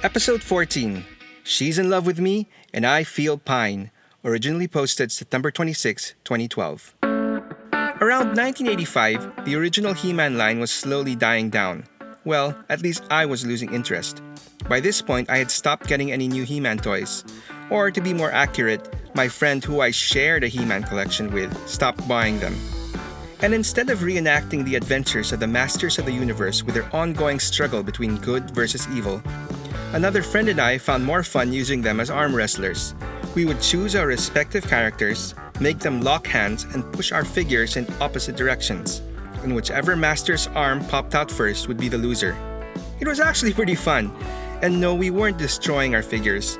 Episode 14, She's in Love with Me and I Feel Pine, originally posted September 26, 2012. Around 1985, the original He-Man line was slowly dying down. Well, at least I was losing interest. By this point, I had stopped getting any new He-Man toys. Or to be more accurate, my friend who I shared a He-Man collection with stopped buying them. And instead of reenacting the adventures of the Masters of the Universe with their ongoing struggle between good versus evil, another friend and I found more fun using them as arm wrestlers. We would choose our respective characters, make them lock hands, and push our figures in opposite directions. And whichever master's arm popped out first would be the loser. It was actually pretty fun. And no, we weren't destroying our figures.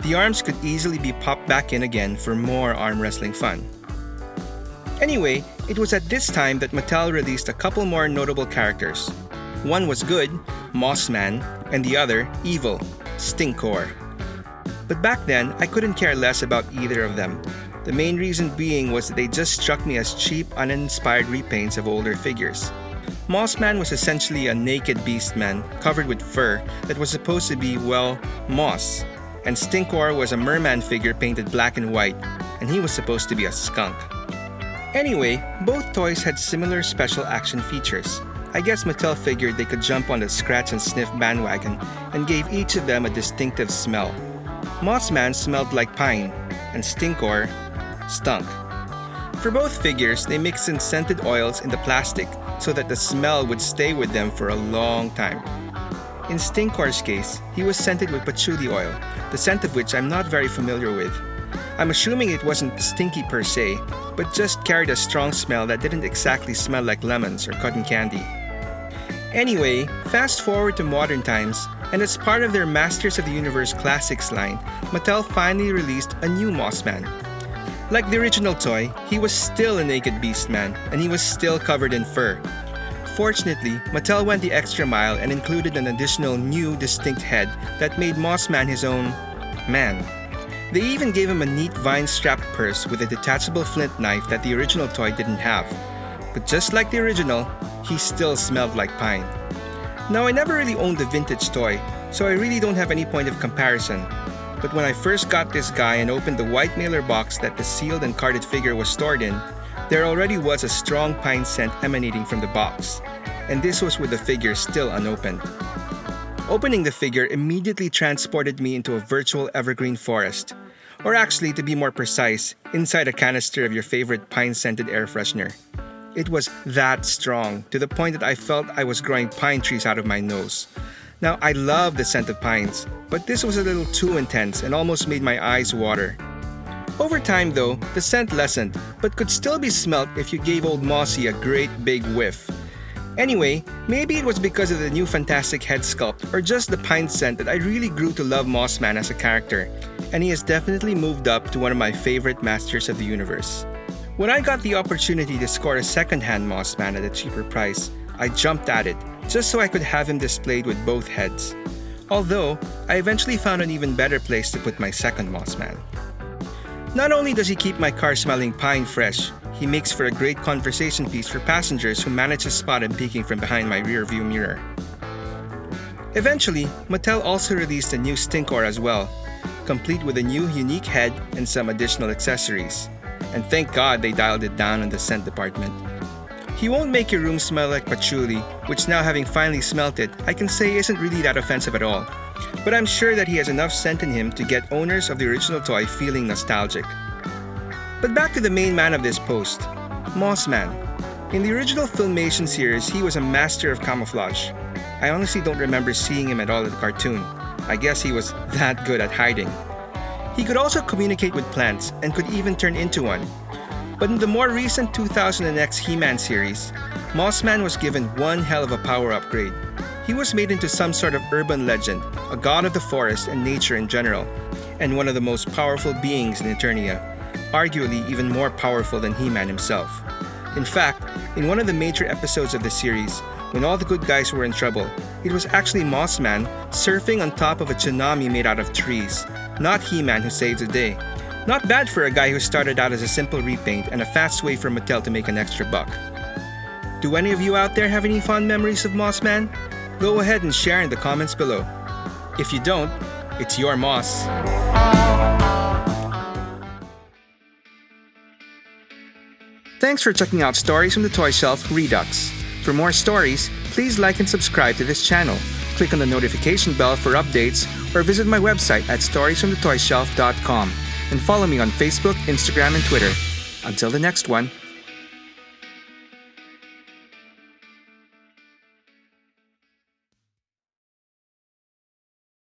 The arms could easily be popped back in again for more arm wrestling fun. Anyway, it was at this time that Mattel released a couple more notable characters. One was good, Mossman, and the other, evil, Stinkor. But back then, I couldn't care less about either of them. The main reason being was that they just struck me as cheap, uninspired repaints of older figures. Mossman was essentially a naked beast man covered with fur that was supposed to be, well, moss. And Stinkor was a merman figure painted black and white, and he was supposed to be a skunk. Anyway, both toys had similar special action features. I guess Mattel figured they could jump on the scratch and sniff bandwagon and gave each of them a distinctive smell. Mossman smelled like pine, and Stinkor stunk. For both figures, they mixed in scented oils in the plastic so that the smell would stay with them for a long time. In Stinkor's case, he was scented with patchouli oil, the scent of which I'm not very familiar with. I'm assuming it wasn't stinky per se, but just carried a strong smell that didn't exactly smell like lemons or cotton candy. Anyway, fast forward to modern times, and as part of their Masters of the Universe Classics line, Mattel finally released a new Mossman. Like the original toy, he was still a naked beast man, and he was still covered in fur. Fortunately, Mattel went the extra mile and included an additional new distinct head that made Mossman his own man. They even gave him a neat vine-strapped purse with a detachable flint knife that the original toy didn't have. But just like the original, he still smelled like pine. Now, I never really owned a vintage toy, so I really don't have any point of comparison. But when I first got this guy and opened the white mailer box that the sealed and carded figure was stored in, there already was a strong pine scent emanating from the box. And this was with the figure still unopened. Opening the figure immediately transported me into a virtual evergreen forest. Or actually, to be more precise, inside a canister of your favorite pine-scented air freshener. It was that strong, to the point that I felt I was growing pine trees out of my nose. Now, I love the scent of pines, but this was a little too intense and almost made my eyes water. Over time though, the scent lessened, but could still be smelt if you gave old Mossy a great big whiff. Anyway, maybe it was because of the new fantastic head sculpt or just the pine scent that I really grew to love Mossman as a character, and he has definitely moved up to one of my favorite Masters of the Universe. When I got the opportunity to score a second-hand Mossman at a cheaper price, I jumped at it, just so I could have him displayed with both heads. Although, I eventually found an even better place to put my second Mossman. Not only does he keep my car smelling pine fresh, he makes for a great conversation piece for passengers who manage to spot him peeking from behind my rearview mirror. Eventually, Mattel also released a new Stinkor as well, complete with a new unique head and some additional accessories. And thank God they dialed it down in the scent department. He won't make your room smell like patchouli, which now having finally smelt it, I can say isn't really that offensive at all. But I'm sure that he has enough scent in him to get owners of the original toy feeling nostalgic. But back to the main man of this post, Mossman. In the original Filmation series, he was a master of camouflage. I honestly don't remember seeing him at all in the cartoon. I guess he was that good at hiding. He could also communicate with plants and could even turn into one. But in the more recent 2000X He-Man series, Mossman was given one hell of a power upgrade. He was made into some sort of urban legend, a god of the forest and nature in general, and one of the most powerful beings in Eternia, arguably even more powerful than He-Man himself. In fact, in one of the major episodes of the series, when all the good guys were in trouble, it was actually Mossman surfing on top of a tsunami made out of trees, not He-Man who saves the day. Not bad for a guy who started out as a simple repaint and a fast way for Mattel to make an extra buck. Do any of you out there have any fond memories of Mossman? Go ahead and share in the comments below. If you don't, it's your Moss. Thanks for checking out Stories from the Toy Shelf Redux. For more stories, please like and subscribe to this channel. Click on the notification bell for updates or visit my website at storiesfromthetoyshelf.com and follow me on Facebook, Instagram, and Twitter. Until the next one.